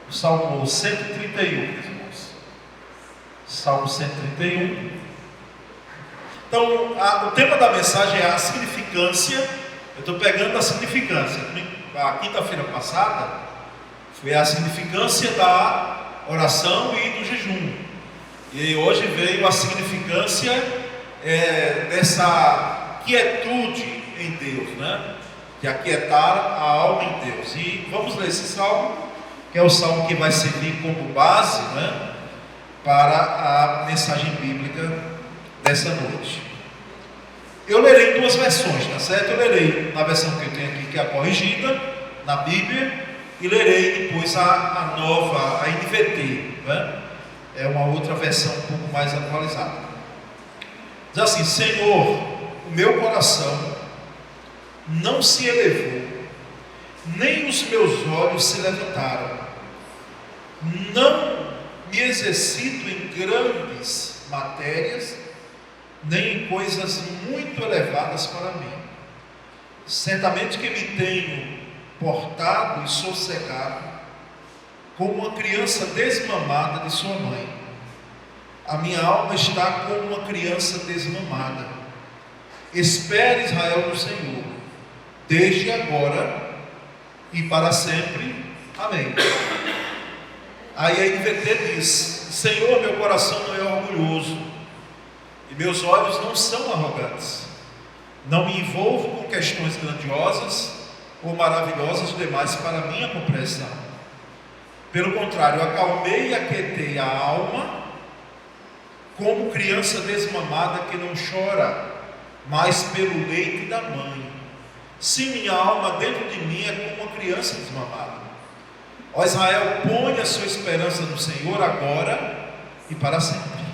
O Salmo 131, meus irmãos. Salmo 131. Então, o tema da mensagem é a significância. Eu estou pegando a significância. A quinta-feira passada foi a significância da oração e do jejum. E hoje veio a significância dessa quietude em Deus, né? De aquietar a alma em Deus. E vamos ler esse salmo, que é o salmo que vai servir como base, né, para a mensagem bíblica dessa noite. Eu lerei em duas versões, tá certo? Eu lerei na versão que eu tenho aqui, que é a corrigida, na Bíblia, e lerei depois a nova, a NVT, né? É uma outra versão um pouco mais atualizada. Diz assim: Senhor, o meu coração não se elevou, nem os meus olhos se levantaram. Não me exercito em grandes matérias, nem em coisas muito elevadas para mim. Certamente que me tenho portado e sossegado como uma criança desmamada de sua mãe. A minha alma está como uma criança desmamada. Espere, Israel, no Senhor, desde agora e para sempre. Amém. Aí a NVT diz: Senhor, meu coração não é orgulhoso e meus olhos não são arrogantes. Não me envolvo com questões grandiosas ou maravilhosas demais para minha compreensão. Pelo contrário, acalmei e aquietei a alma, como criança desmamada que não chora mais pelo leite da mãe. Sim, minha alma dentro de mim é como uma criança desmamada. Ó Israel, ponha a sua esperança no Senhor agora e para sempre.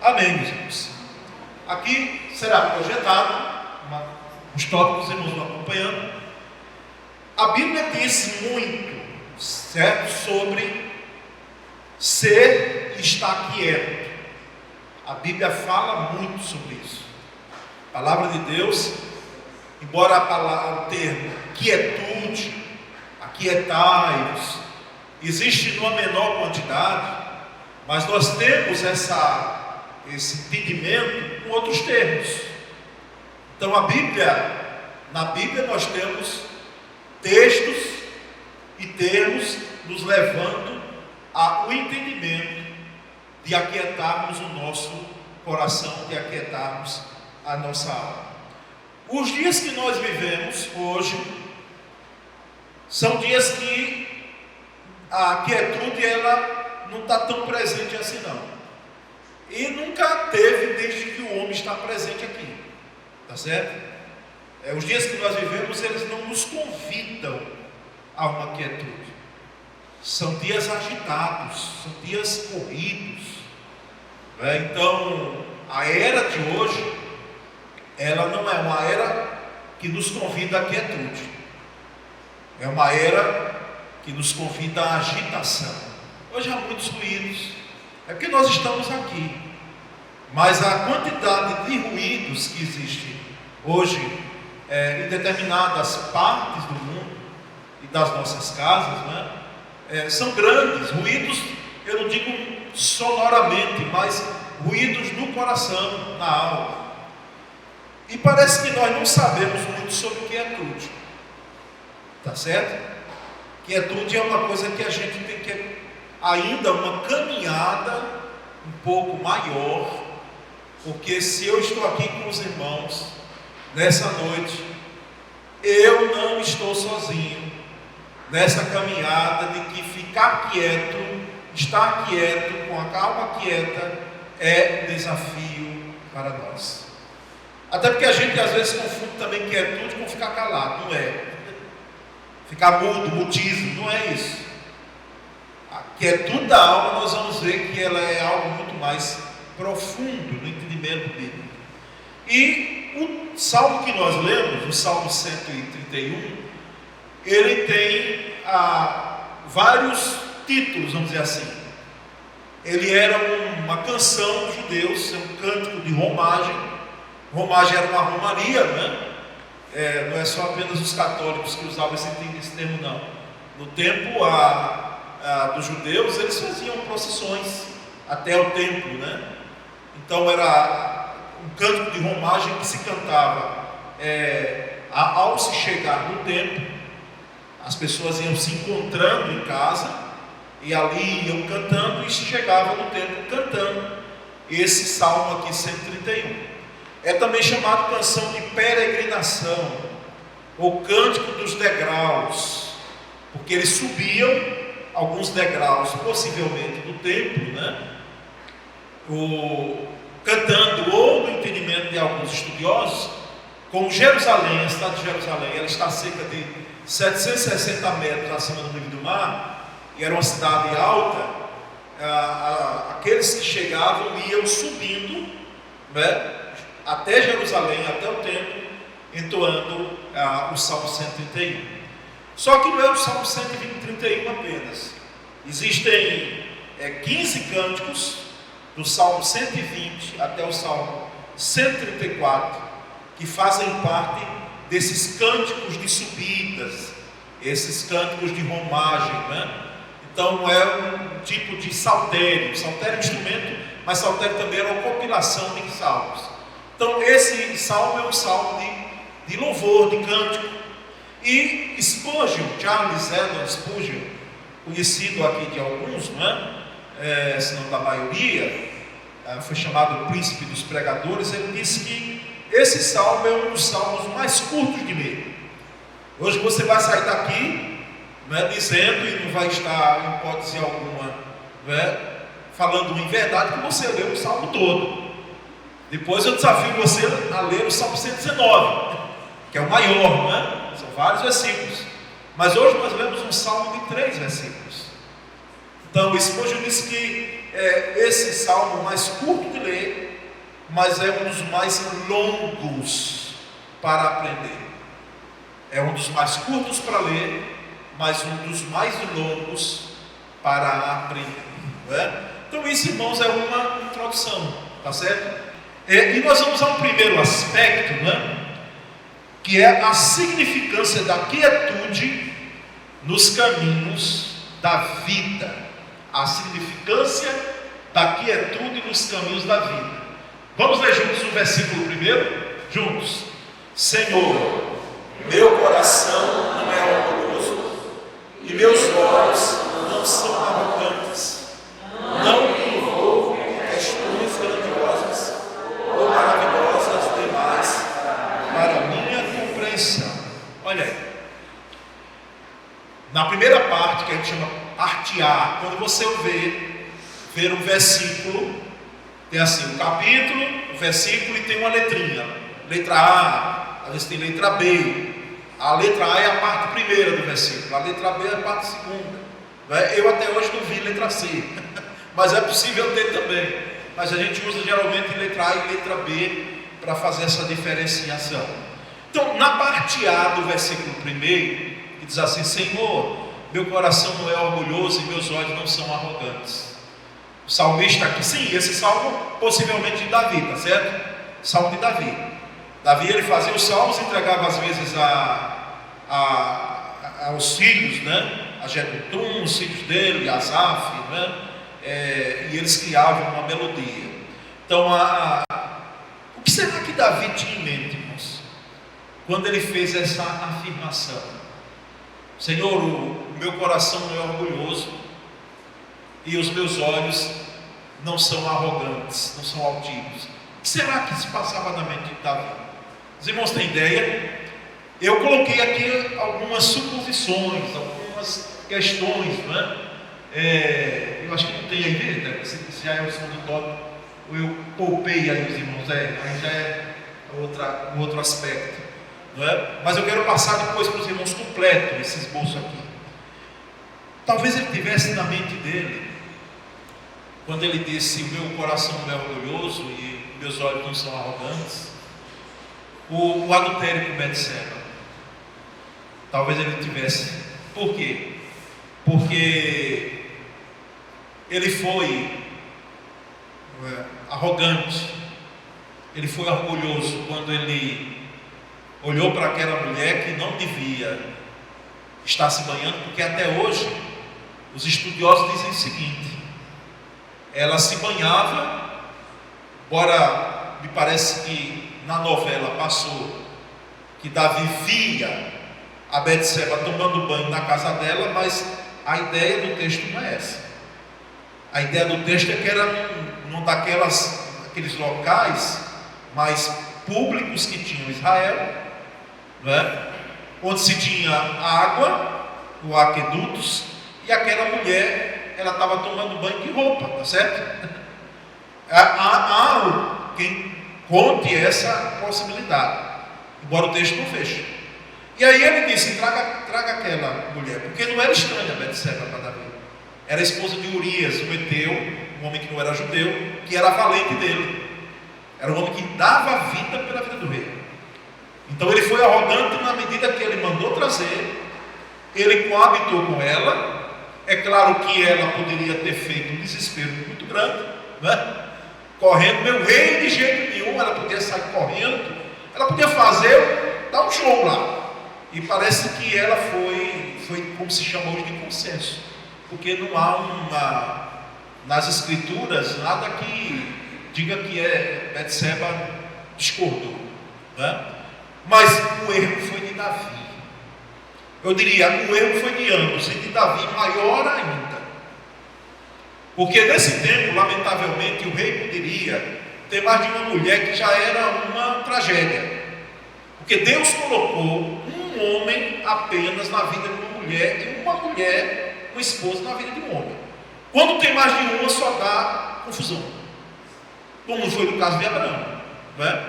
Amém, meus irmãos. Aqui será projetado os tópicos, irmãos vão acompanhando. A Bíblia diz muito, certo, sobre ser e estar quieto. A Bíblia fala muito sobre isso. A palavra de Deus, embora o termo quietude, aquietai-vos, existe numa menor quantidade, mas nós temos esse entendimento com outros termos. Então na Bíblia nós temos textos e termos nos levando ao entendimento de aquietarmos o nosso coração, de aquietarmos a nossa alma. Os dias que nós vivemos hoje são dias que a quietude ela não está tão presente assim não. E nunca teve desde que o homem está presente aqui. Tá certo? Os dias que nós vivemos, eles não nos convidam a uma quietude. São dias agitados, são dias corridos. Então, a era de hoje, ela não é uma era que nos convida à quietude. É uma era que nos convida à agitação. Hoje há muitos ruídos. É porque nós estamos aqui. Mas a quantidade de ruídos que existe hoje em determinadas partes do mundo e das nossas casas, né, são grandes. Ruídos, eu não digo sonoramente, mas ruídos no coração, na alma. E parece que nós não sabemos muito sobre quietude. Tá certo? Quietude é uma coisa que a gente tem que ainda uma caminhada um pouco maior, porque se eu estou aqui com os irmãos nessa noite, eu não estou sozinho nessa caminhada de que ficar quieto, estar quieto, com a calma quieta, é desafio para nós. Até porque a gente às vezes confunde também quietude com ficar calado, não é? Ficar mudo, mutismo, não é isso. A quietude da alma, nós vamos ver que ela é algo muito mais profundo no entendimento bíblico. E o salmo que nós lemos, o Salmo 131, ele tem vários títulos, vamos dizer assim. Ele era uma canção dos judeus, um cântico de romagem. Romagem era uma romaria, né? Não é só apenas os católicos que usavam esse termo, não. No tempo, dos judeus, eles faziam procissões até o templo, né? Então era um cântico de romagem que se cantava ao se chegar no templo. As pessoas iam se encontrando em casa e ali iam cantando e chegavam no templo cantando esse salmo aqui, 131. É também chamado canção de peregrinação, ou cântico dos degraus, porque eles subiam alguns degraus, possivelmente do templo, né? Cantando, ou no entendimento de alguns estudiosos, como Jerusalém, a cidade de Jerusalém, ela está a cerca de 760 metros acima do nível do mar, e era uma cidade alta. Aqueles que chegavam iam subindo, né, até Jerusalém, até o templo, entoando o Salmo 131. Só que não é o Salmo 131 apenas. Existem 15 cânticos, do Salmo 120 até o Salmo 134, que fazem parte desses cânticos de subidas, esses cânticos de romagem, né? Então é um tipo de saltério. Saltério é um instrumento, mas saltério também é uma compilação de salmos. Então esse salmo é um salmo de louvor, de cântico. E Spurgeon, Charles Haddon Spurgeon, conhecido aqui de alguns, se não da maioria, foi chamado o príncipe dos pregadores. Ele disse que esse salmo é um dos salmos mais curtos de ler. Hoje você vai sair daqui, dizendo, e não vai estar em hipótese alguma, falando em verdade, que você leu o salmo todo. Depois eu desafio você a ler o salmo 119, que é o maior, são vários versículos, mas hoje nós lemos um salmo de 3 versículos. Então o Spurgeon disse que esse salmo mais curto de ler, mas é um dos mais longos para aprender. É um dos mais curtos para ler, mas um dos mais longos para aprender. Então isso, irmãos, é uma introdução, tá certo? E nós vamos ao primeiro aspecto, que é a significância da quietude nos caminhos da vida. A significância da quietude nos caminhos da vida. Vamos ler juntos o versículo primeiro? Juntos. Senhor, meu coração não é orgulhoso e meus olhos não são arrogantes. Não me envolvo em questões grandiosas ou maravilhosas demais para minha compreensão. Olha aí. Na primeira parte, que a gente chama parte A, quando você ver um versículo, tem assim o capítulo, o versículo, e tem uma letrinha. Letra A, às vezes tem letra B. A letra A é a parte primeira do versículo, a letra B é a parte segunda. Eu até hoje não vi letra C, mas é possível ter também. Mas a gente usa geralmente letra A e letra B para fazer essa diferenciação. Então, na parte A do versículo primeiro, que diz assim: Senhor, meu coração não é orgulhoso e meus olhos não são arrogantes. O salmista aqui, sim, esse salmo possivelmente de Davi, tá certo? Salmo de Davi. Davi, ele fazia os salmos, entregava às vezes aos filhos, a Jedutum, os filhos dele, Asaf, e eles criavam uma melodia. Então, o que será que Davi tinha em mente, irmãos, quando ele fez essa afirmação? Senhor, o meu coração não é orgulhoso e os meus olhos não são arrogantes, não são altivos. O que será que se passava na mente de Davi? Os irmãos têm ideia? Eu coloquei aqui algumas suposições, algumas questões, eu acho que não tem aí, né? Se já é o segundo tópico, eu poupei aí os irmãos, aí já é outro aspecto, mas eu quero passar depois para os irmãos completo esse esboço aqui. Talvez ele tivesse na mente dele, quando ele disse: o meu coração não é orgulhoso e meus olhos não são arrogantes, o adultério com Betseba. Talvez ele tivesse. Por quê? Porque ele foi arrogante, ele foi orgulhoso quando ele olhou para aquela mulher que não devia estar se banhando, porque até hoje Os estudiosos dizem o seguinte: ela se banhava, embora me parece que na novela passou que Davi via a Betseba tomando banho na casa dela, mas a ideia do texto não é essa. A ideia do texto é que era num daqueles locais mais públicos que tinham Israel, não é? Onde se tinha água, ou aquedutos, e aquela mulher, ela estava tomando banho de roupa, tá certo? Há quem conte essa possibilidade, embora o texto não feche. E aí ele disse: traga aquela mulher, porque não era estranha a Betseba para Davi. Era a esposa de Urias, um heteu, um homem que não era judeu, que era valente dele. Era um homem que dava vida pela vida do rei. Então ele foi arrogante na medida que ele mandou trazer, ele coabitou com ela. É claro que ela poderia ter feito um desespero muito grande, né? Correndo, meu rei, de jeito nenhum. Ela podia sair correndo, ela podia dar um show lá. E parece que ela foi como se chama hoje de consenso, porque não há nas escrituras nada que diga que Betseba discordou, né? Mas o erro foi de Davi. Eu diria, o erro foi de ambos, e de Davi maior ainda. Porque nesse tempo, lamentavelmente, o rei poderia ter mais de uma mulher, que já era uma tragédia. Porque Deus colocou um homem apenas na vida de uma mulher, e uma mulher, uma esposa, na vida de um homem. Quando tem mais de uma, só dá confusão. Como foi no caso de Abraão, né?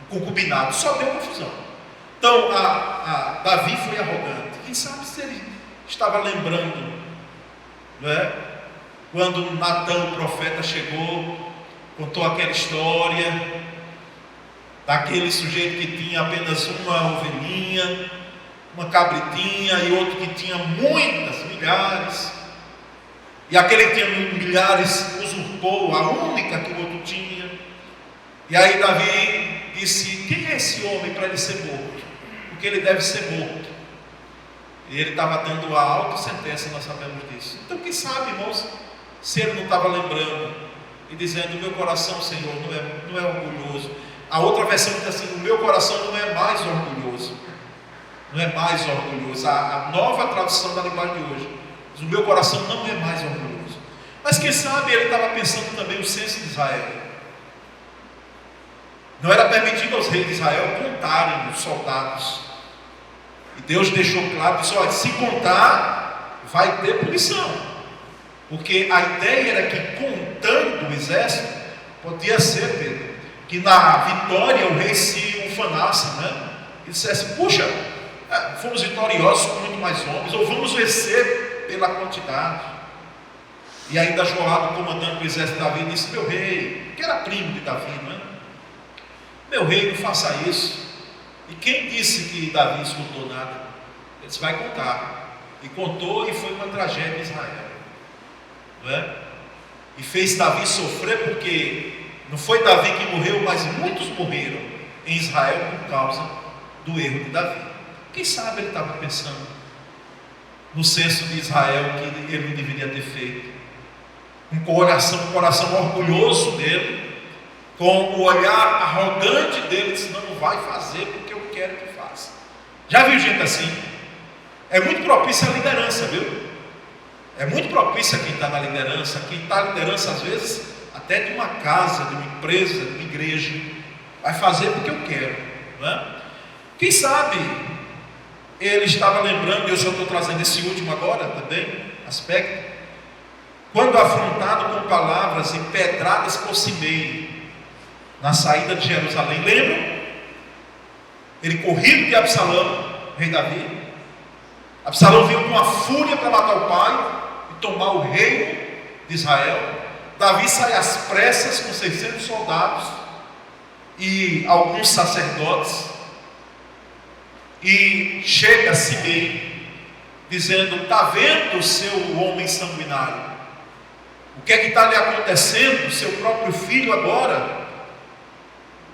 O concubinado só deu confusão. Então, Davi foi arrogante. Quem sabe se ele estava lembrando, né? Quando Natã, o profeta, chegou, contou aquela história daquele sujeito que tinha apenas uma ovelhinha, uma cabritinha, e outro que tinha muitas, milhares. E aquele que tinha milhares usurpou a única que o outro tinha. E aí Davi disse: quem é esse homem para ele ser morto? Porque ele deve ser morto. E ele estava dando a auto-sentença, nós sabemos disso. Então quem sabe, irmãos, se ele não estava lembrando e dizendo: meu coração, Senhor, não é orgulhoso. A outra versão diz assim: o meu coração não é mais orgulhoso. Não é mais orgulhoso. A nova tradução da linguagem de hoje diz: o meu coração não é mais orgulhoso. Mas quem sabe ele estava pensando também o censo de Israel. Não era permitido aos reis de Israel contarem os soldados. E Deus deixou claro, disse: olha, se contar, vai ter punição. Porque a ideia era que, contando o exército, podia ser, Pedro, que na vitória o rei se ufanasse, né? E dissesse: puxa, fomos vitoriosos com muito mais homens, ou vamos vencer pela quantidade. E ainda Joabe, comandante do exército de Davi, disse: meu rei, que era primo de Davi, não é? Meu rei, não faça isso. E quem disse que Davi escutou nada? Ele disse: vai contar. E contou, e foi uma tragédia em Israel, não é? E fez Davi sofrer, porque não foi Davi que morreu, mas muitos morreram em Israel por causa do erro de Davi. Quem sabe ele estava pensando no censo de Israel que ele não deveria ter feito, um coração orgulhoso dele, com o olhar arrogante dele, disse: não vai fazer porque eu quero que faça. Já viu gente assim? É muito propício à liderança, viu? É muito propício a quem está na liderança. Quem está na liderança, às vezes, até de uma casa, de uma empresa, de uma igreja, vai fazer porque eu quero, não é? Quem sabe ele estava lembrando, e eu já estou trazendo esse último agora também, aspecto, quando afrontado com palavras e pedradas por Simei, na saída de Jerusalém, lembram? Ele corrido de Absalão, rei Davi. Absalão veio com uma fúria para matar o pai e tomar o reino de Israel. Davi sai às pressas com 600 soldados e alguns sacerdotes, e chega Simei dizendo: está vendo o seu homem sanguinário? O que é que está lhe acontecendo? Seu próprio filho agora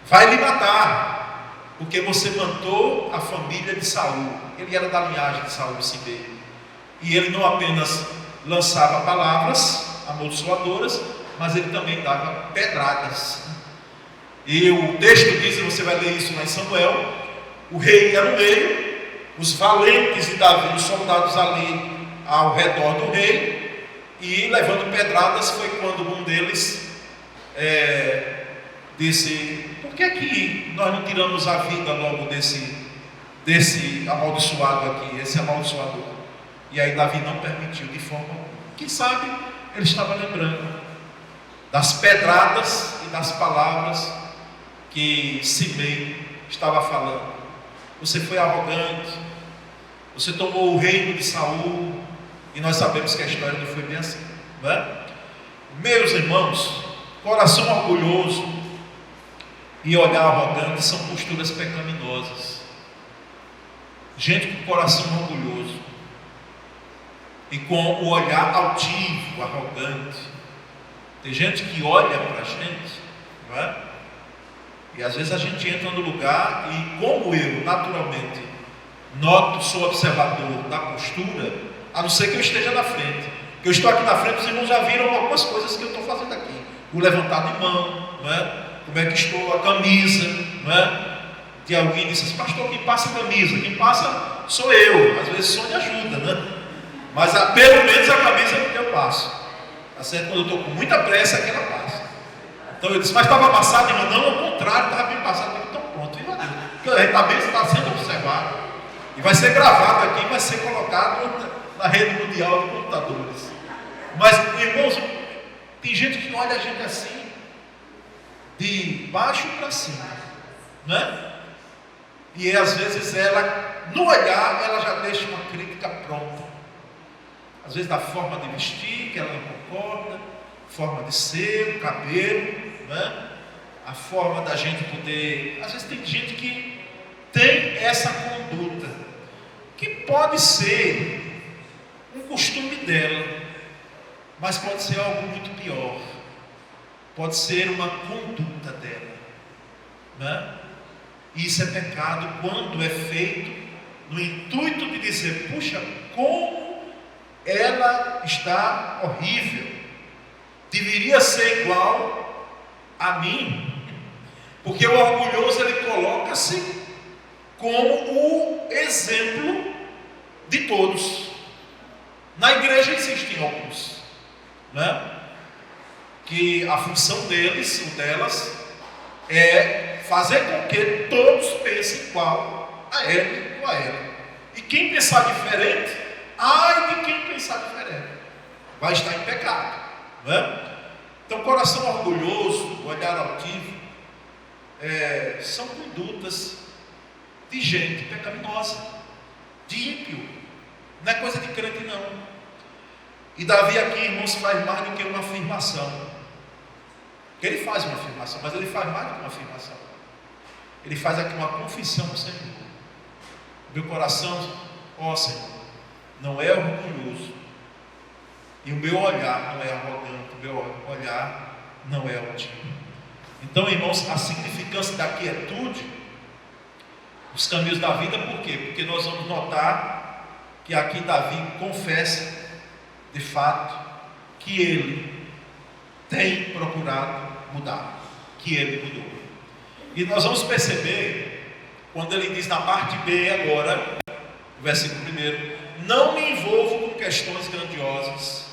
vai lhe matar, porque você matou a família de Saul. Ele era da linhagem de Saul, Simei. E ele não apenas lançava palavras amaldiçoadoras, mas ele também dava pedradas. E o texto diz, e você vai ler isso lá em Samuel, o rei ia no meio, os valentes de Davi, os soldados ali ao redor do rei, e levando pedradas. Foi quando um deles disse: por que que nós não tiramos a vida logo desse amaldiçoado aqui, esse amaldiçoador? E aí Davi não permitiu de forma alguma. Quem sabe ele estava lembrando das pedradas e das palavras que Simei estava falando. Você foi arrogante, você tomou o reino de Saul, e nós sabemos que a história não foi bem assim, não é? Meus irmãos, coração orgulhoso e olhar arrogante são posturas pecaminosas. Gente com coração orgulhoso e com o olhar altivo, arrogante. Tem gente que olha para a gente, não é? E às vezes a gente entra no lugar e, como eu naturalmente noto, sou observador da postura, a não ser que eu esteja na frente. Que eu estou aqui na frente, os irmãos já viram algumas coisas que eu estou fazendo aqui. O levantar de mão, não é? Como é que estou, a camisa, não é? De alguém disse assim: pastor, quem passa a camisa? Quem passa sou eu. Às vezes só me ajuda, né? Mas pelo menos a camisa eu passo. Tá certo? Quando eu estou com muita pressa, é que ela passa. Então eu disse: mas estava passado? E não, ao contrário, estava bem passado. Então pronto, e valeu. Porque a gente está bem, está sendo observado. E vai ser gravado aqui, vai ser colocado na rede mundial de computadores. Mas, irmãos, tem gente que olha a gente assim, de baixo para cima, né? E às vezes ela, no olhar, ela já deixa uma crítica pronta. Às vezes da forma de vestir, que ela não concorda, forma de ser, o cabelo, né? A forma da gente poder. Às vezes tem gente que tem essa conduta, que pode ser um costume dela, mas pode ser algo muito pior. Pode ser uma conduta dela, né? Isso é pecado quando é feito no intuito de dizer: puxa, como ela está horrível, deveria ser igual a mim. Porque o orgulhoso, ele coloca-se como o exemplo de todos. Na igreja existem alguns, né? Que a função deles, ou delas, é fazer com que todos pensem igual a ele ou a ela. E quem pensar diferente, ai de quem pensar diferente, vai estar em pecado, né? Então, coração orgulhoso, olhar altivo, são condutas de gente pecaminosa, de ímpio. Não é coisa de crente, não. E Davi aqui, irmãos, faz mais do que uma afirmação. Porque ele faz uma afirmação, mas ele faz mais do que uma afirmação. Ele faz aqui uma confissão ao Senhor. Meu coração, ó Senhor, não é orgulhoso, e o meu olhar não é arrogante, o meu olhar não é altivo. Então, irmãos, a significância da quietude, os caminhos da vida, por quê? Porque nós vamos notar que aqui Davi confessa, de fato, que ele tem procurado mudar, que ele mudou. E nós vamos perceber, quando ele diz na parte B agora, no versículo 1, não me envolvo com questões grandiosas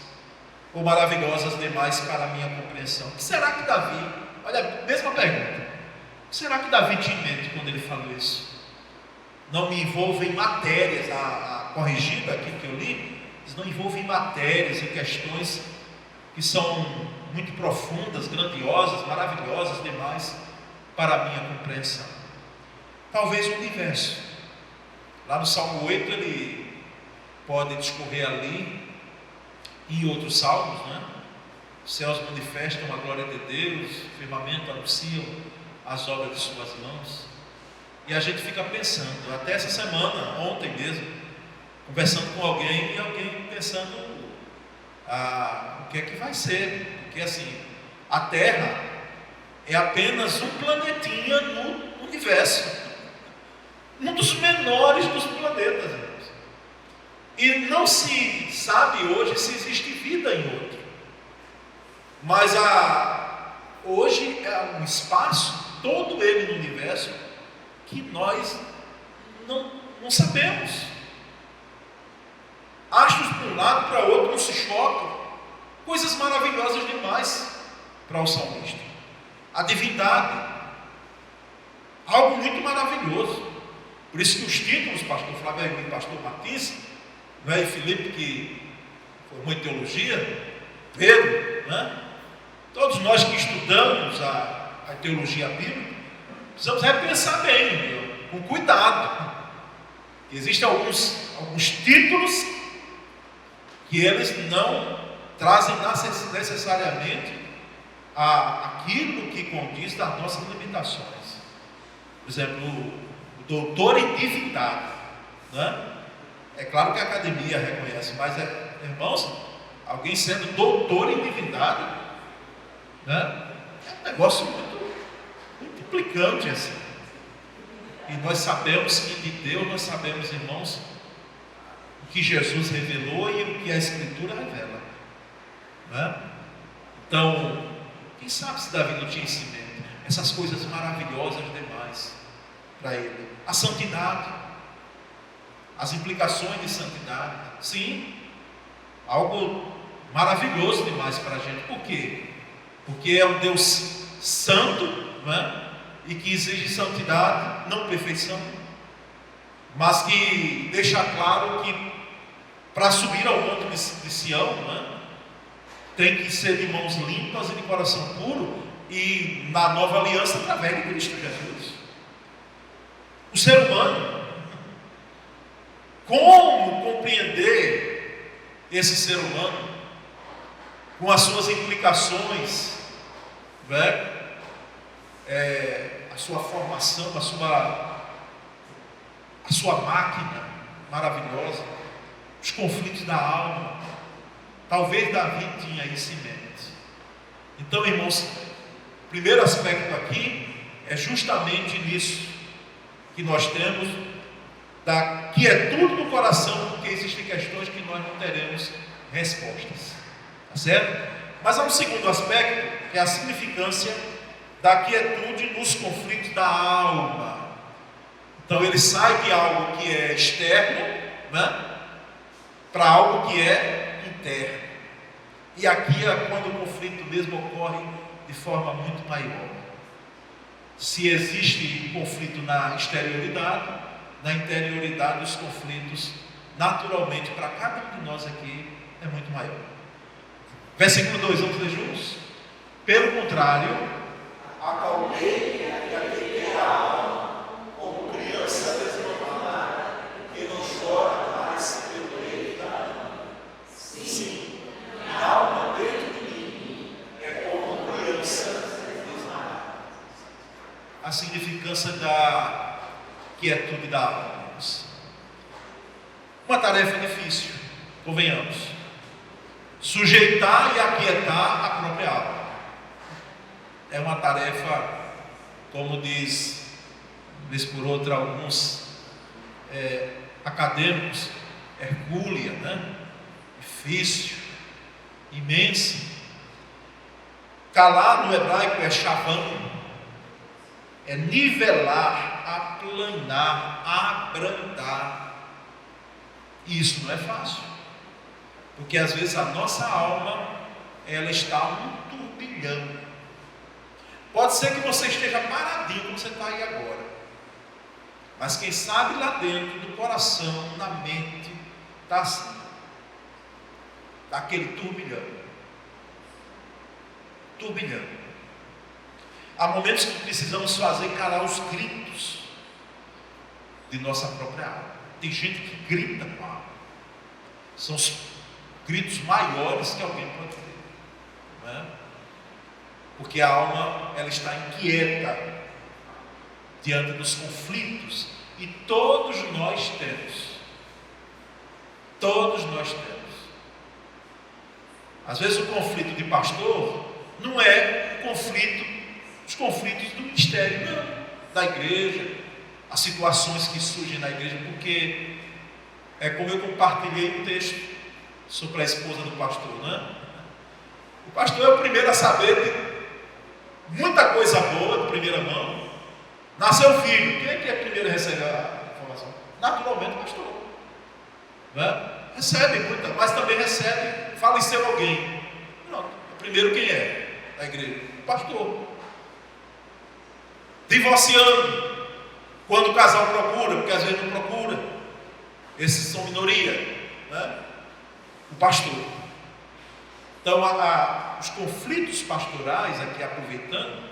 ou maravilhosas demais para a minha compreensão. O que será que Davi, olha, mesma pergunta, o que será que Davi tinha em mente quando ele falou isso? Não me envolvo em matérias, a corrigida aqui que eu li, diz, não envolvo em matérias, em questões que são muito profundas, grandiosas, maravilhosas demais para a minha compreensão. Talvez o universo. Lá no Salmo 8 ele pode discorrer ali, e em outros salmos, né? Os céus manifestam a glória de Deus, o firmamento anunciam as obras de suas mãos. E a gente fica pensando, até essa semana, ontem mesmo, conversando com alguém, e alguém pensando o que é que vai ser. Porque assim, a Terra é apenas um planetinha no universo, um dos menores dos planetas. E não se sabe hoje se existe vida em outro. Mas hoje é um espaço, todo ele no universo, que nós não sabemos. Astros para um lado, para outro, não se chocam. Coisas maravilhosas demais para o salmista. A divindade, algo muito maravilhoso. Por isso que os títulos, pastor Flávio e pastor Martins, e Felipe, que formou em teologia, Pedro, né? Todos nós que estudamos a teologia bíblica, precisamos repensar bem, com cuidado. Existem alguns títulos que eles não trazem necessariamente aquilo que condiz das nossas limitações. Por exemplo, o doutor em divindade, né? É claro que a academia reconhece, mas, irmãos, alguém sendo doutor em divindade, né? É um negócio muito implicante assim. E nós sabemos que de Deus, nós sabemos, irmãos, o que Jesus revelou e o que a Escritura revela, né? Então, quem sabe se Davi não tinha esse medo, essas coisas maravilhosas demais para ele. A santidade, as implicações de santidade, sim, algo maravilhoso demais para a gente. Por quê? Porque é um Deus santo, né? E que exige santidade, não perfeição, mas que deixa claro que para subir ao monte de Sião, né, tem que ser de mãos limpas e de coração puro, e na nova aliança através de Cristo Jesus. O ser humano, como compreender esse ser humano com as suas implicações, né? A sua formação, a sua máquina maravilhosa, os conflitos da alma. Talvez Davi tinha isso em mente. Então, irmãos, o primeiro aspecto aqui é justamente nisso que nós temos, da quietude do coração, porque existem questões que nós não teremos respostas, tá certo? Mas há um segundo aspecto, que é a significância da quietude nos conflitos da alma. Então ele sai de algo que é externo, né, para algo que é interno. E aqui é quando o conflito mesmo ocorre de forma muito maior. Se existe conflito na exterioridade, na interioridade os conflitos, naturalmente, para cada um de nós aqui, é muito maior. Versículo 2, vamos ler juntos? Pelo contrário, acalmei e aquecerei a alma, como criança desmamada, que não chora mais pelo leite da alma. Sim, minha alma dentro de mim é como criança desmamada. A significância da quietude da alma. Uma tarefa difícil, convenhamos. Sujeitar e aquietar a própria alma. É uma tarefa, como diz por outra alguns acadêmicos, hercúlea, né? Difícil, imensa. Calar no hebraico é shavan, é nivelar, aplanar, abrandar. E isso não é fácil, porque às vezes a nossa alma, ela está um turbilhão. Pode ser que você esteja paradinho como você está aí agora, mas quem sabe lá dentro do coração, na mente, está assim, está aquele turbilhão. Há momentos que precisamos fazer calar os gritos de nossa própria alma. Tem gente que grita com a alma. São os gritos maiores que alguém pode ter, não é? Porque a alma, ela está inquieta diante dos conflitos, e todos nós temos. Às vezes o conflito de pastor não é os conflitos do ministério, não, da igreja, as situações que surgem na igreja, porque É como eu compartilhei um texto sobre a esposa do pastor, né? O pastor é o primeiro a saber de muita coisa boa, de primeira mão. Nasceu filho, quem é que é o primeiro a receber a informação? Naturalmente o pastor, né? Recebe muita, mas também recebe, faleceu alguém. Não, primeiro quem é da igreja? O pastor. Divorciando, quando o casal procura, porque às vezes não procura, esses são minoria, né? O pastor. Então, os conflitos pastorais, aqui aproveitando,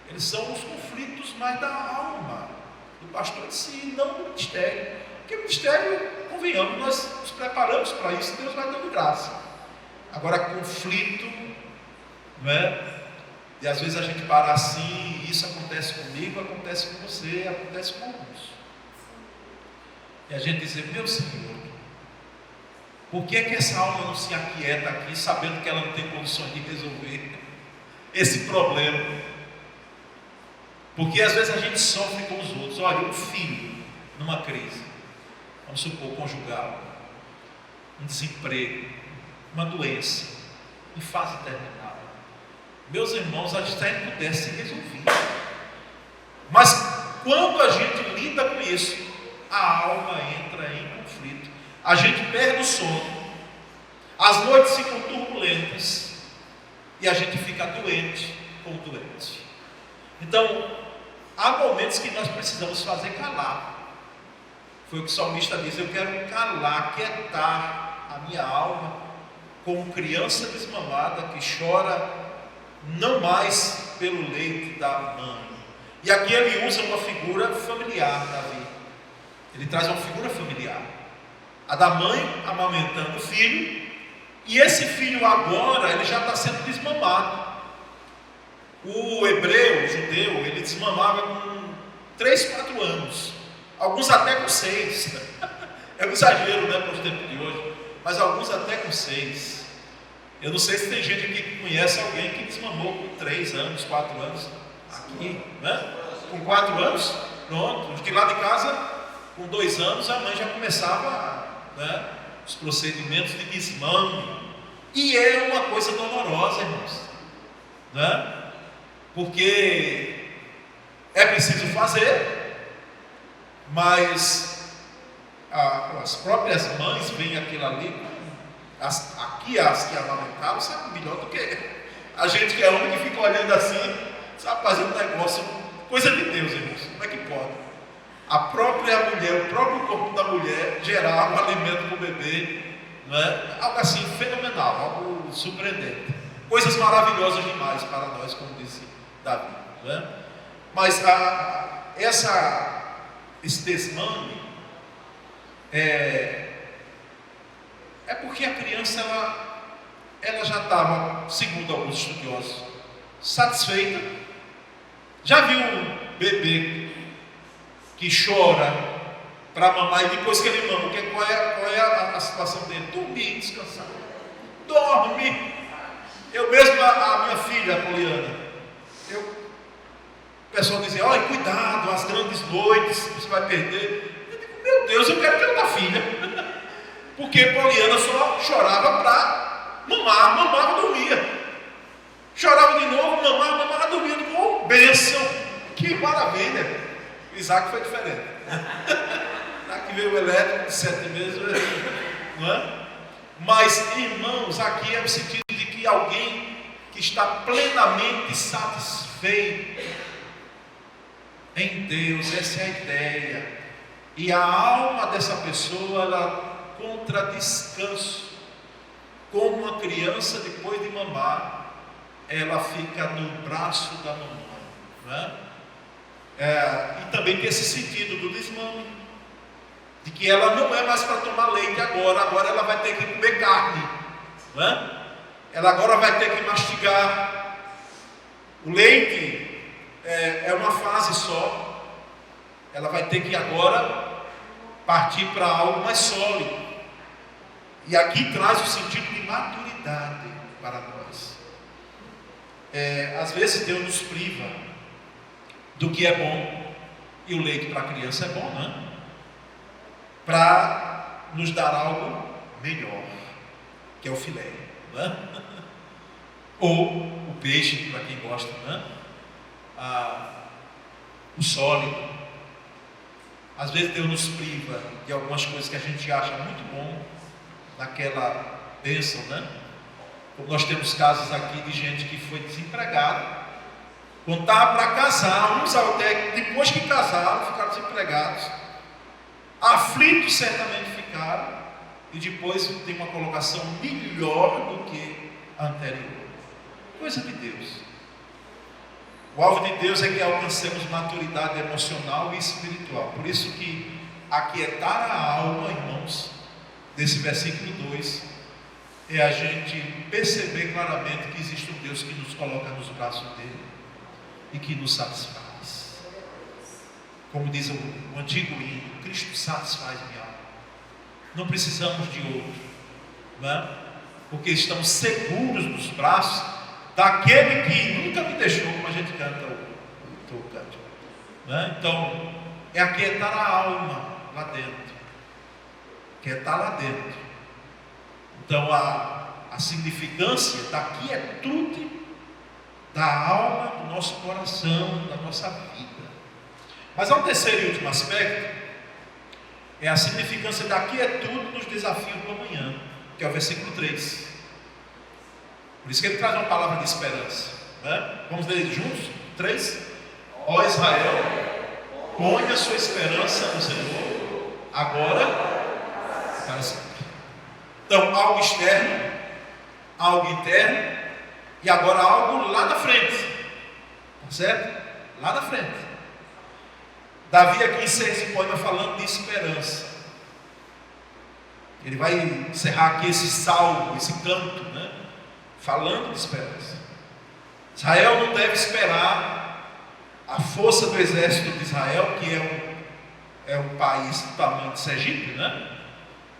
eles são os conflitos mais da alma do pastor em si, não do ministério. Porque o ministério, convenhamos, nós nos preparamos para isso, Deus vai dando graça. Agora, conflito, não é? E às vezes a gente para assim, isso acontece comigo, acontece com você, acontece com alguns. E a gente diz, meu Senhor, por que é que essa alma não se aquieta aqui, sabendo que ela não tem condições de resolver esse problema? Porque às vezes a gente sofre com os outros. Olha, um filho numa crise, vamos supor, conjugal, um desemprego, uma doença, em fase terminal. Meus irmãos, a gente até pudesse ser resolvido. Mas quando a gente lida com isso, a alma entra em conflito. A gente perde o sono, as noites ficam turbulentas e a gente fica doente ou doente. Então, há momentos que nós precisamos fazer calar. Foi o que o salmista diz: eu quero calar, quietar a minha alma, como criança desmamada que chora não mais pelo leite da mãe. E aqui ele usa uma figura familiar, Davi. Ele traz uma figura familiar. A da mãe amamentando o filho, e esse filho agora, ele já está sendo desmamado. O hebreu, o judeu, ele desmamava com 3, 4 anos, alguns até com 6, é um exagero, né, para os tempos de hoje, mas alguns até com 6. Eu não sei se tem gente aqui que conhece alguém que desmamou com 3 anos, 4 anos, aqui, né? Com 4 anos, pronto, que lá de casa, com 2 anos, a mãe já começava, né, os procedimentos de desmame, e é uma coisa dolorosa, irmãos, né? Porque é preciso fazer, mas as próprias mães veem aquilo ali, as que amamentaram sabem melhor do que a gente que é homem, que fica olhando assim, sabe, fazendo negócio, coisa de Deus, irmãos. Como é que pode? A própria mulher, o próprio corpo da mulher gerar um alimento para o bebê, não é? Algo assim fenomenal, algo surpreendente, coisas maravilhosas demais para nós, como disse Davi, não é? Mas esse desmame é porque a criança ela já estava, segundo alguns estudiosos, satisfeita. Já viu um bebê que chora para mamar e depois que ele mama, qual é a situação dele? Dormir, descansar. Dorme. Eu mesmo, a minha filha, a Poliana, o pessoal dizia: olha, cuidado, as grandes noites, você vai perder. Eu digo: meu Deus, eu quero ter outra filha. Porque Poliana só chorava para mamar, mamava, dormia. Chorava de novo, mamava, dormia. Oh, bênção, que maravilha. Isaac foi diferente. Aqui veio o elétrico de 7 meses, não é? Mas, irmãos, aqui é o sentido de que alguém que está plenamente satisfeito em Deus, essa é a ideia. E a alma dessa pessoa, ela encontra descanso. Como uma criança depois de mamar, ela fica no braço da mamãe, não é? E também tem esse sentido do desmame, de que ela não é mais para tomar leite agora ela vai ter que comer carne, não é? Ela agora vai ter que mastigar. O leite é uma fase só, ela vai ter que agora partir para algo mais sólido. E aqui traz o sentido de maturidade para nós. Às vezes Deus nos priva do que é bom, e o leite para a criança é bom, né? Para nos dar algo melhor, que é o filé, né? Ou o peixe, para quem gosta, né? O sólido. Às vezes Deus nos priva de algumas coisas que a gente acha muito bom, naquela bênção, né? Como nós temos casos aqui de gente que foi desempregada, quando estava para casar, uns até depois que casaram, ficaram desempregados, aflitos certamente ficaram, e depois tem uma colocação melhor do que a anterior. Coisa de Deus. O alvo de Deus é que alcancemos maturidade emocional e espiritual. Por isso que aquietar a alma, irmãos, desse versículo 2, é a gente perceber claramente que existe um Deus que nos coloca nos braços dele e que nos satisfaz. Como diz o antigo hino, Cristo satisfaz minha alma. Não precisamos de outro, não é? Porque estamos seguros nos braços daquele que nunca me deixou, como a gente canta o canto, né? Então, é aquietar a alma lá dentro, aquietar lá dentro. Então, a significância da quietude da alma, do nosso coração, da nossa vida. Mas há um terceiro e último aspecto, é a significância da quietude nos desafios do amanhã, que é o versículo 3. Por isso que ele traz uma palavra de esperança, né? Vamos ler juntos? 3. Ó Israel, ponha sua esperança no Senhor, agora e para sempre. Então, algo externo, algo interno, e agora algo lá na frente, tá certo? Lá na frente. Davi aqui encerra esse poema falando de esperança. Ele vai encerrar aqui esse salmo, esse canto, né? Falando de esperança. Israel não deve esperar a força do exército de Israel, que é um país do tamanho de Sergipe, né?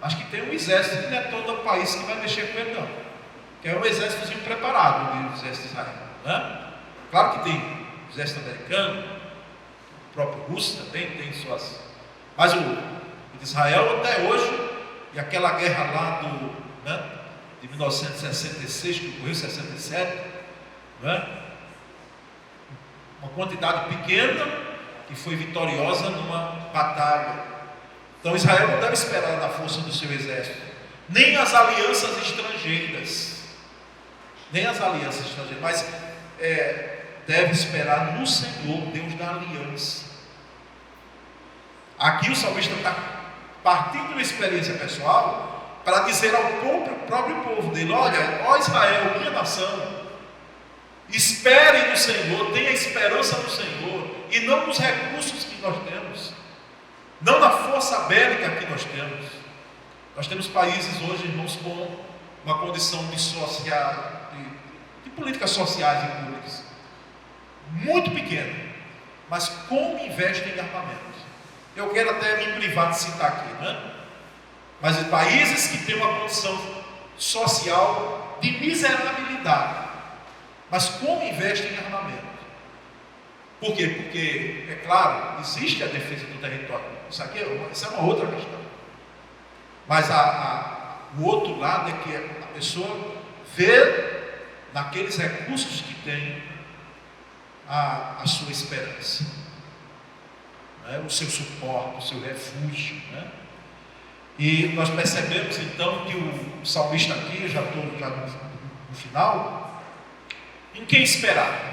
Mas que tem um exército que não é todo o país que vai mexer com ele, não. Que é um exércitozinho preparado, o exército de Israel, né? Claro que tem o exército americano, o próprio russo também tem suas. Mas o de Israel até hoje, e aquela guerra lá né, de 1966, que ocorreu em 67, né? Uma quantidade pequena que foi vitoriosa numa batalha. Então Israel não deve esperar da força do seu exército, nem as alianças estrangeiras, mas deve esperar no Senhor, Deus da aliança. Aqui o salmista está partindo de uma experiência pessoal para dizer ao próprio povo dele: olha, ó Israel, minha nação, espere no Senhor, tenha esperança no Senhor, e não nos recursos que nós temos, não na força bélica que nós temos. Nós temos países hoje, irmãos, com uma condição de políticas sociais e públicas muito pequena, mas como investem em armamento. Eu quero até me privar de citar aqui, né? Mas países que têm uma condição social de miserabilidade, mas como investem em armamento. Por quê? Porque, é claro, existe a defesa do território. Isso é uma outra questão. Mas o outro lado é que a pessoa vê naqueles recursos que tem a sua esperança, né? O seu suporte, o seu refúgio, né? E nós percebemos então que o salmista aqui, já estou no final, em quem esperar?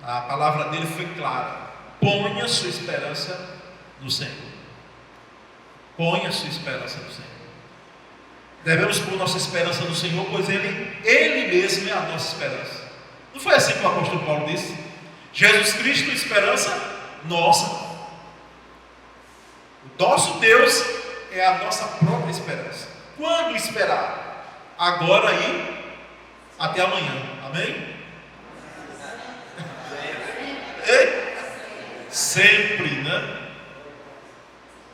A palavra dele foi clara: ponha sua esperança no Senhor. Ponha sua esperança no Senhor. Devemos pôr nossa esperança no Senhor, pois Ele mesmo é a nossa esperança. Não foi assim que o apóstolo Paulo disse? Jesus Cristo, esperança nossa. O nosso Deus é a nossa própria esperança. Quando esperar? Agora e até amanhã. Amém? Sempre, né?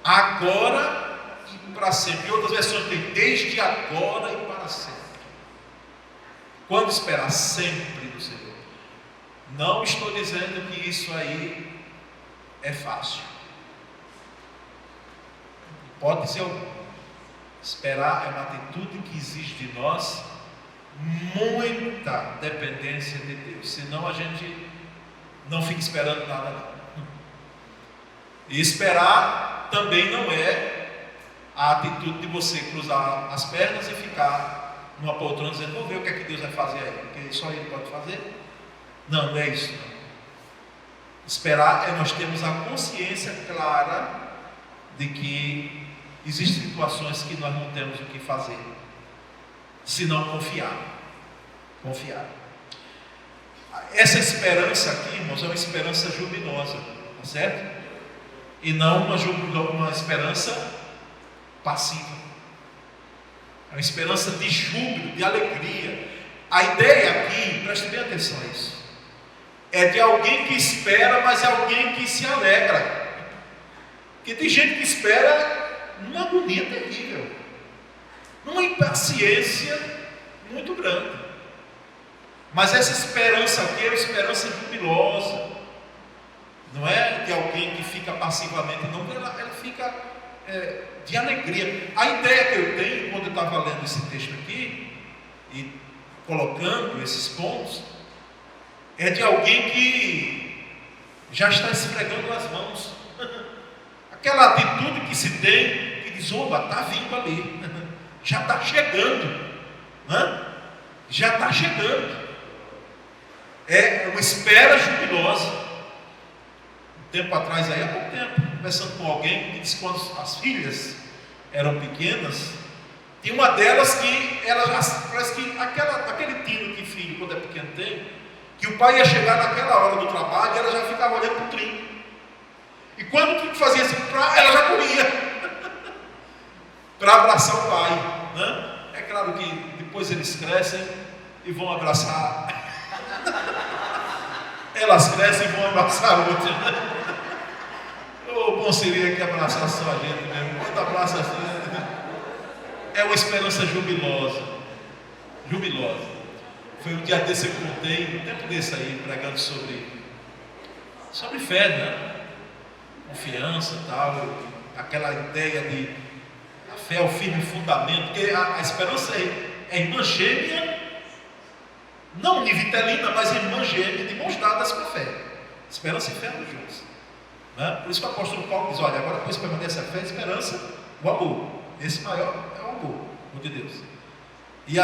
Agora e para sempre. Em outras versões tem desde agora e para sempre. Quando esperar? Sempre no Senhor. Não estou dizendo que isso aí é fácil. hipótese alguma. Esperar é uma atitude que exige de nós muita dependência de Deus, senão a gente não fica esperando nada não. E esperar também não é a atitude de você cruzar as pernas e ficar numa poltrona dizendo, vou ver o que é que Deus vai fazer aí, porque só Ele pode fazer. Não, não é isso não. Esperar é nós termos a consciência clara de que existem situações que nós não temos o que fazer, senão confiar. Confiar. Essa esperança aqui, irmãos, é uma esperança jubilosa, tá certo? E não uma esperança passiva. É uma esperança de júbilo, de alegria. A ideia aqui, preste bem atenção a isso, é de alguém que espera, mas é alguém que se alegra. Porque tem gente que espera numa agonia terrível, numa impaciência muito grande. Mas essa esperança aqui é uma esperança jubilosa. Não é de alguém que fica passivamente, não, ela fica de alegria. A ideia que eu tenho, quando eu estava lendo esse texto aqui, e colocando esses pontos, é de alguém que já está esfregando as mãos. Aquela atitude que se tem, que diz, opa, está vindo ali, já está chegando, já está chegando. É uma espera jubilosa. Tempo atrás, aí há pouco tempo, conversando com alguém que disse que quando as filhas eram pequenas, tinha uma delas que ela já parece que aquele tino que filho quando é pequeno tem, que o pai ia chegar naquela hora do trabalho e ela já ficava olhando para o trinco, e quando o trinco fazia assim, ela já corria para abraçar o pai, né? É claro que depois eles crescem e vão abraçar elas crescem e vão abraçar o outro. Bom seria que abraçasse só a gente mesmo. Quando abraça assim, é uma esperança jubilosa. Jubilosa. Foi um dia desse que eu contei, um tempo desse aí, pregando sobre fé, né? Confiança e tal, aquela ideia de a fé é o firme fundamento, porque a esperança é irmã gêmea, não univitelina, mas irmã gêmea, de mãos dadas com a fé. Esperança e fé andam juntos. Né? Por isso que o apóstolo Paulo diz, olha, agora depois permanece a fé, a esperança, o amor. Esse maior é o amor de Deus. E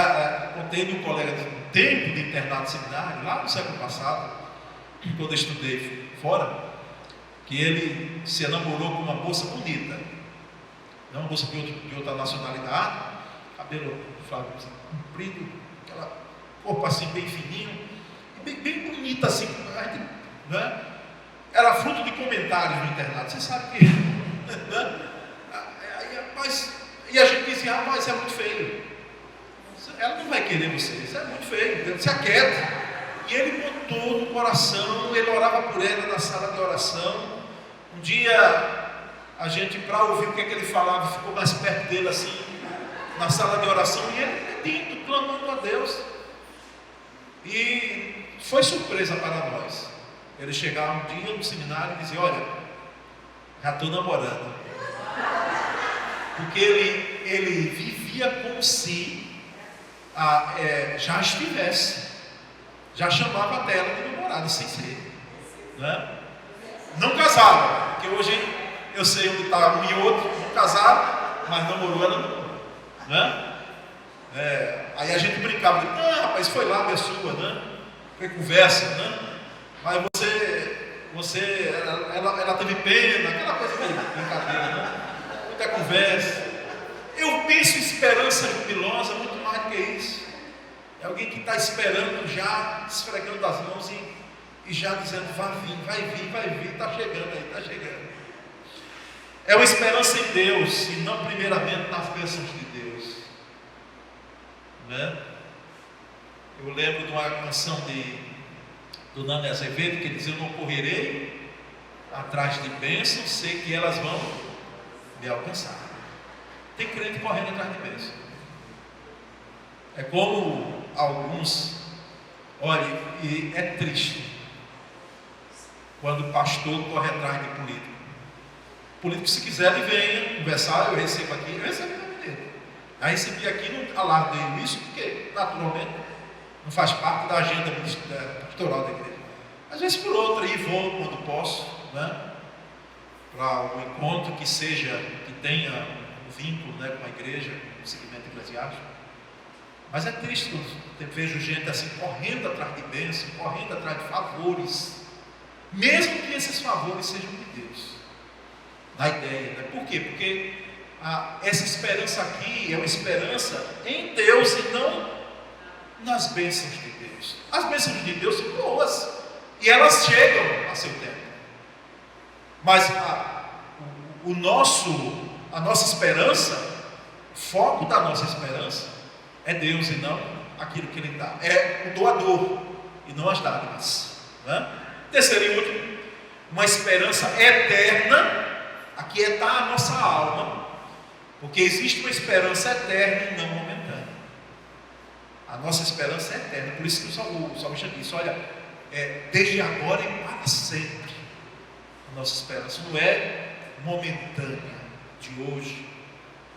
contei de um colega de um tempo de internato seminário, lá no século passado, quando eu estudei fora, que ele se enamorou com uma moça bonita, não uma moça de outra nacionalidade, cabelo comprido, aquela corpo assim bem fininho, e bem bonita assim, né? Era fruto de comentários no internato, você sabe que, né? E a gente dizia, rapaz, isso é muito feio, ela não vai querer você, isso é muito feio, se aquieta. E ele botou no coração, ele orava por ela na sala de oração. Um dia, a gente, para ouvir o que ele falava, ficou mais perto dele assim, na sala de oração, e ele pedindo, clamando a Deus. E foi surpresa para nós. Ele chegava um dia no seminário e dizia, olha, já estou namorando. Porque ele vivia como se já estivesse, já chamava a tela de namorada, sem ser, né? Não casaram, porque hoje eu sei onde está um e outro, não casaram, mas namorou, ela namorou, né? Aí a gente brincava, rapaz, foi lá, minha sua, né? Foi conversa, né? Mas ela teve pena, aquela coisa meio brincadeira, né? Muita conversa. Eu penso em esperança jubilosa muito mais do que isso. É alguém que está esperando já, esfregando as mãos e já dizendo, vai vir, está chegando aí, está chegando. É uma esperança em Deus e não primeiramente nas bênçãos de Deus, né? Eu lembro de uma canção do Nani Azevedo que diz, eu não correrei atrás de bênçãos, sei que elas vão me alcançar. Tem crente correndo atrás de bênçãos. É como alguns, olha, e é triste quando o pastor corre atrás de político. O político, se quiser, ele venha conversar, eu recebo aqui, eu recebo na dele. Aí recebi aqui, não alardeio isso, porque naturalmente não faz parte da agenda pastoral da igreja. Às vezes por outra, aí vou quando posso, né? Para um encontro que seja, que tenha um vínculo, né, com a igreja, um segmento eclesiástico. Mas é triste quando eu vejo gente assim correndo atrás de bênçãos, correndo atrás de favores, mesmo que esses favores sejam de Deus. Na ideia, né? Por quê? Porque essa esperança aqui é uma esperança em Deus e não nas bênçãos de Deus. As bênçãos de Deus são boas e elas chegam a seu tempo. Mas a nossa esperança, o foco da nossa esperança é Deus e não aquilo que Ele dá. É o doador e não as dádivas, né? Terceiro e último, uma esperança eterna, aquietar a nossa alma, porque existe uma esperança eterna e não momentânea. A nossa esperança é eterna, por isso que o salmista disse: olha, desde agora e para sempre. A nossa esperança não é momentânea, de hoje,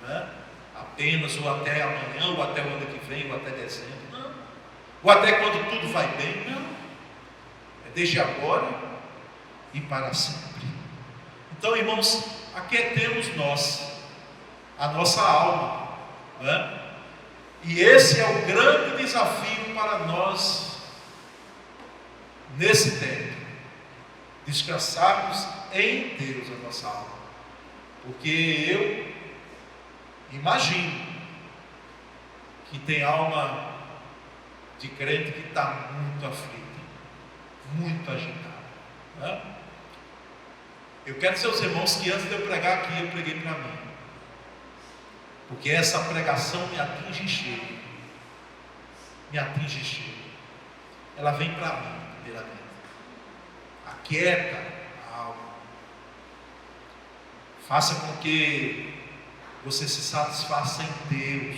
né? Apenas, ou até amanhã, ou até o ano que vem, ou até dezembro, não. Ou até quando tudo vai bem, não. É desde agora e para sempre. Então, irmãos, aquietemos nós, a nossa alma, né? E esse é o grande desafio para nós, nesse tempo, descansarmos em Deus a nossa alma. Porque eu imagino que tem alma de crente que está muito aflita, muito agitada, né? Eu quero dizer aos irmãos que antes de eu pregar aqui, eu preguei para mim, porque essa pregação me atinge cheio, ela vem para mim, primeiramente. Aquieta a alma, faça com que você se satisfaça em Deus,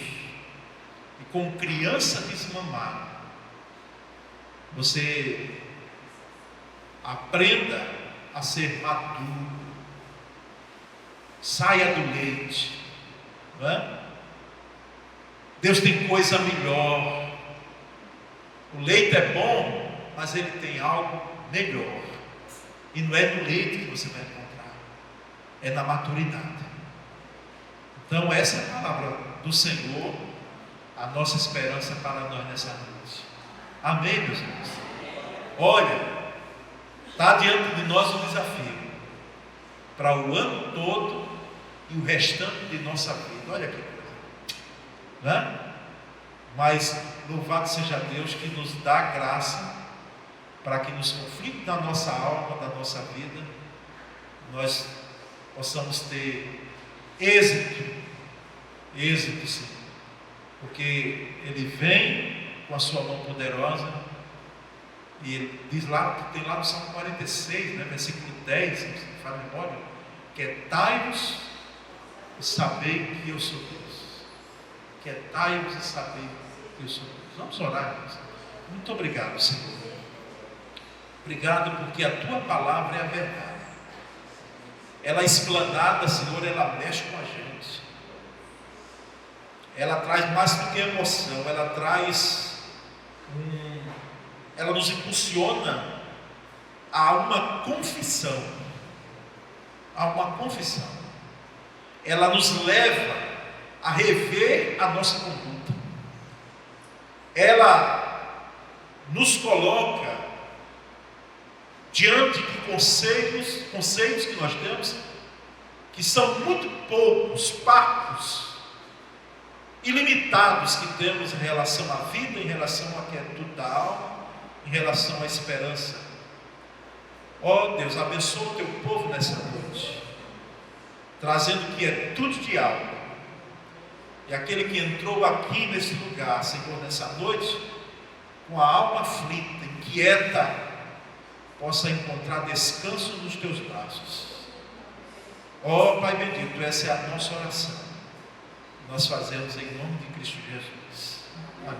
e como criança desmamada, você aprenda a ser maduro, saia do leite, não é? Deus tem coisa melhor. O leite é bom, mas ele tem algo melhor, e não é no leite que você vai encontrar, é na maturidade. Então essa é a palavra do Senhor, a nossa esperança para nós nessa noite. Amém, meus irmãos? Olha, está diante de nós um desafio para o ano todo e o restante de nossa vida. Olha que coisa, né? Mas louvado seja Deus que nos dá graça para que nos conflitos da nossa alma, da nossa vida, nós possamos ter êxito sim, porque Ele vem com a sua mão poderosa. E ele diz lá, tem lá no Salmo 46, né, versículo 10, se você faz memória: quietai-vos e sabei que eu sou Deus. Quietai-vos e sabei que eu sou Deus. Vamos orar, irmãos. Muito obrigado, Senhor. Obrigado porque a Tua palavra é a verdade. Ela é explanada, Senhor, ela mexe com a gente. Ela traz mais do que emoção, ela traz ela nos impulsiona a uma confissão. Ela nos leva a rever a nossa conduta. Ela nos coloca diante de conceitos que nós temos, que são muito poucos, parcos, ilimitados, que temos em relação à vida, em relação à quietude da alma, em relação à esperança. Ó Deus, abençoa o Teu povo nessa noite, trazendo quietude de alma. E aquele que entrou aqui nesse lugar, Senhor, nessa noite, com a alma aflita, inquieta, possa encontrar descanso nos Teus braços. Ó Pai bendito, essa é a nossa oração. Nós fazemos em nome de Cristo Jesus. Amém.